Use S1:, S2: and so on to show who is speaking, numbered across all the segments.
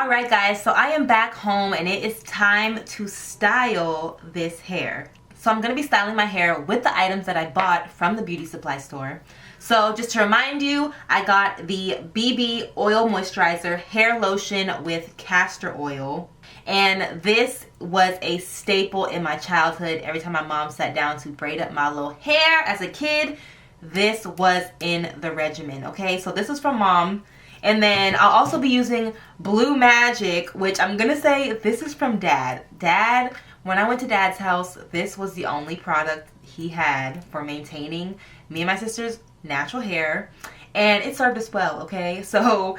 S1: Alright guys, so I am back home and it is time to style this hair. So I'm going to be styling my hair with the items that I bought from the beauty supply store. So just to remind you, I got the BB Oil Moisturizer Hair Lotion with castor oil. And this was a staple in my childhood. Every time my mom sat down to braid up my little hair as a kid, this was in the regimen, okay? So this is from mom. And then I'll also be using Blue Magic, which I'm going to say this is from dad. Dad, when I went to dad's house, this was the only product he had for maintaining me and my sister's natural hair. And it served us well, okay? So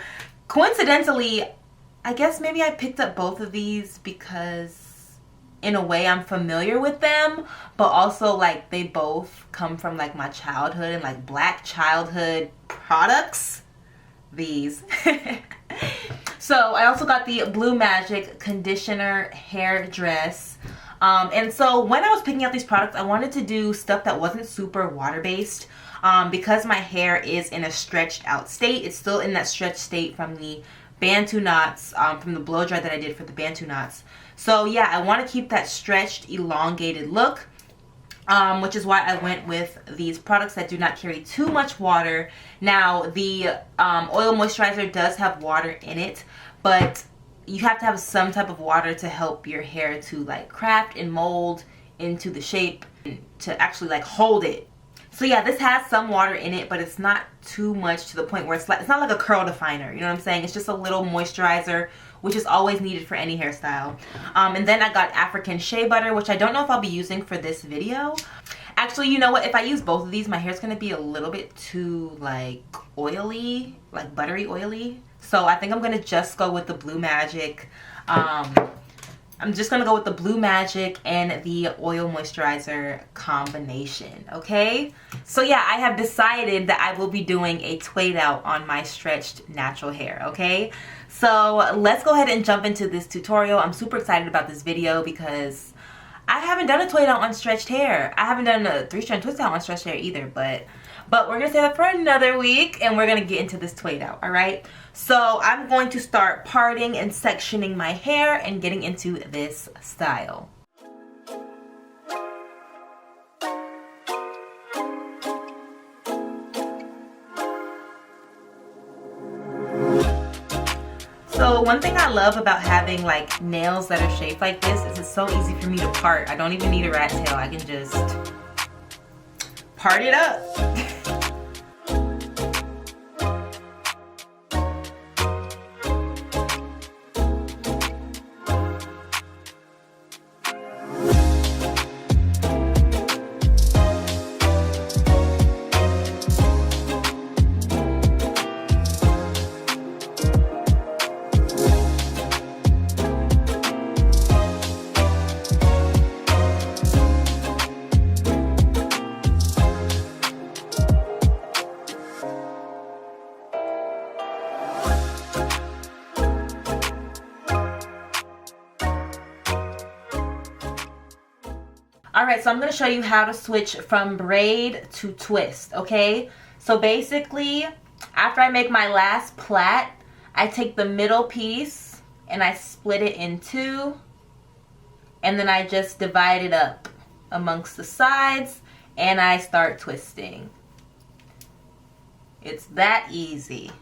S1: coincidentally, I guess maybe I picked up both of these because in a way I'm familiar with them, but also like they both come from like my childhood and like black childhood products. These. So I also got the Blue Magic conditioner hair dress. And so when I was picking out these products, I wanted to do stuff that wasn't super water-based. Because my hair is in a stretched out state. It's still in that stretched state from the Bantu knots, from the blow dry that I did for the Bantu knots. So yeah, I want to keep that stretched, elongated look. Which is why I went with these products that do not carry too much water. Now, the oil moisturizer does have water in it, but you have to have some type of water to help your hair to like craft and mold into the shape to actually like hold it. So yeah, this has some water in it, but it's not too much to the point where it's not like a curl definer, you know what I'm saying? It's just a little moisturizer, which is always needed for any hairstyle. And then I got African shea butter, which I don't know if I'll be using for this video. Actually, you know what? If I use both of these, my hair's gonna be a little bit too like oily, like buttery oily. So I think I'm gonna just go with the Blue Magic. I'm just gonna go with the Blue Magic and the oil moisturizer combination, okay? So yeah, I have decided that I will be doing a TWAID out on my stretched natural hair, okay? So let's go ahead and jump into this tutorial. I'm super excited about this video because I haven't done a TWAID out on stretched hair. I haven't done a 3-strand twist out on stretched hair either, but we're gonna save that for another week and we're gonna get into this TWAID out, all right? So I'm going to start parting and sectioning my hair and getting into this style. So one thing I love about having like nails that are shaped like this is it's so easy for me to part. I don't even need a rat tail. I can just part it up. Alright, so I'm going to show you how to switch from braid to twist, okay? So basically, after I make my last plait, I take the middle piece and I split it in two. And then I just divide it up amongst the sides and I start twisting. It's that easy.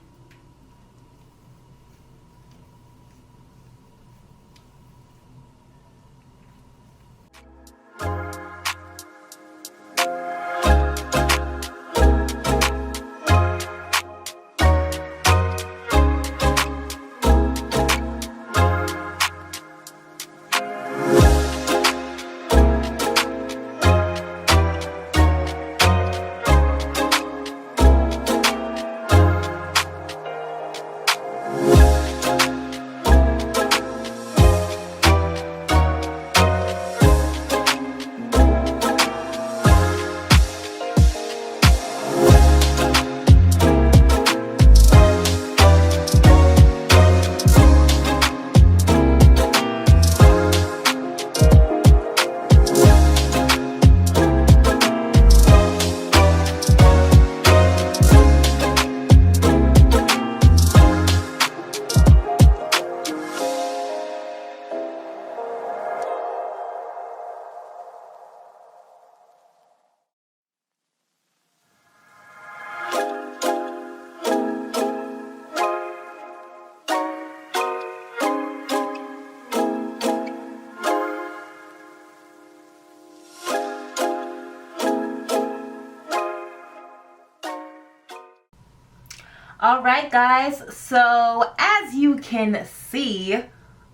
S1: Alright guys, so as you can see,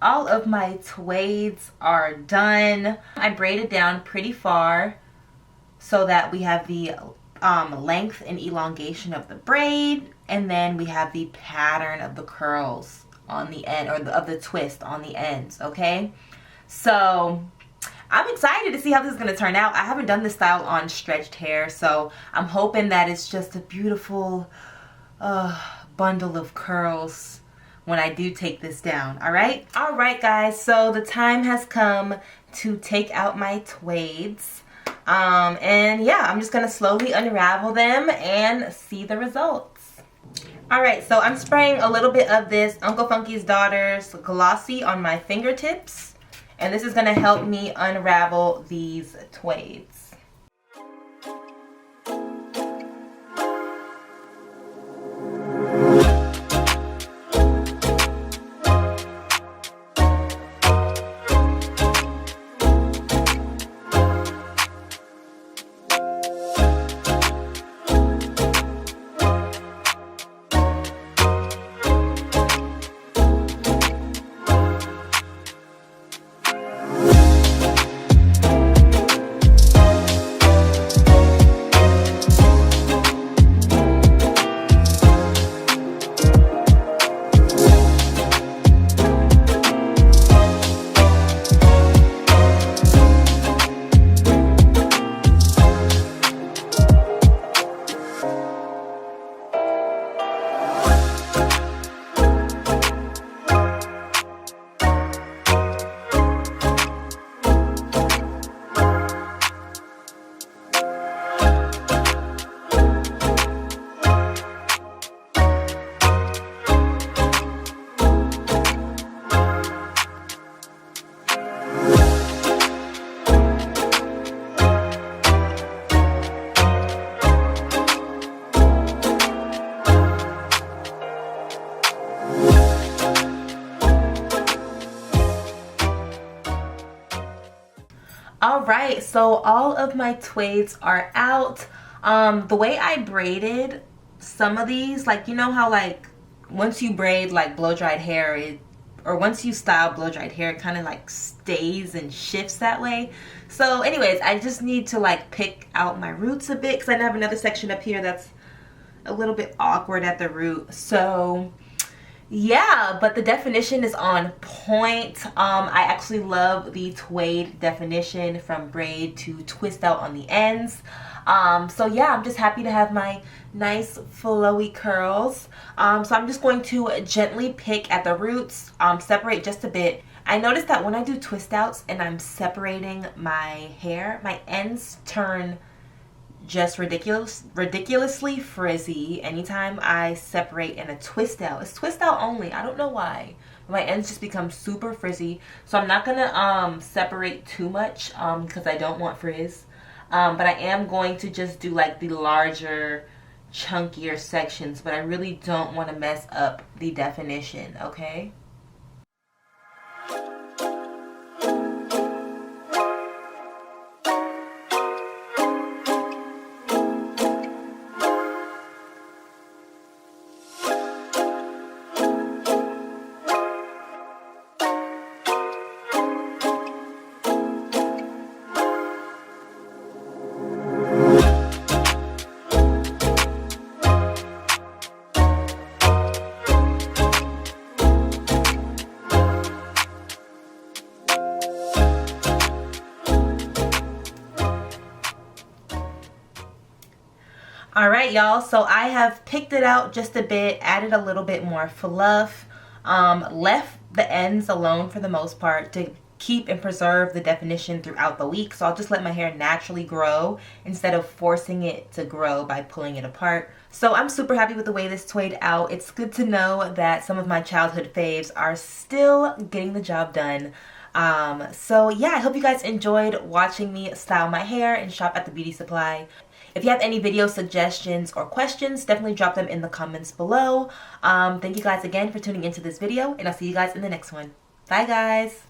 S1: all of my twaids are done. I braided down pretty far so that we have the length and elongation of the braid, and then we have the pattern of the curls on the end, or of the twist on the ends, okay? So I'm excited to see how this is going to turn out. I haven't done this style on stretched hair, so I'm hoping that it's just a beautiful bundle of curls when I do take this down. Alright guys, so the time has come to take out my twaids, and yeah, I'm just gonna slowly unravel them and see the results. Alright, so I'm spraying a little bit of this Uncle Funky's Daughter's Glossy on my fingertips, and this is gonna help me unravel these twaids. Alright, so all of my twaids are out. The way I braided some of these, like, you know how like once you braid like blow-dried hair, or once you style blow-dried hair, it kind of like stays and shifts that way. So anyways, I just need to like pick out my roots a bit because I have another section up here that's a little bit awkward at the root. So yeah, but the definition is on point. I actually love the TWAID definition from braid to twist out on the ends. So yeah, I'm just happy to have my nice flowy curls. So I'm just going to gently pick at the roots, separate just a bit. I noticed that when I do twist outs and I'm separating my hair, my ends turn just ridiculously frizzy anytime I separate in a twist out. It's twist out only. I don't know why. My ends just become super frizzy. So I'm not gonna separate too much because I don't want frizz. But I am going to just do like the larger, chunkier sections, but I really don't want to mess up the definition, okay? Alright y'all, so I have picked it out just a bit, added a little bit more fluff, left the ends alone for the most part to keep and preserve the definition throughout the week. So I'll just let my hair naturally grow instead of forcing it to grow by pulling it apart. So I'm super happy with the way this twayed out. It's good to know that some of my childhood faves are still getting the job done. So yeah, I hope you guys enjoyed watching me style my hair and shop at the beauty supply. If you have any video suggestions or questions, definitely drop them in the comments below. Thank you guys again for tuning into this video, and I'll see you guys in the next one. Bye guys!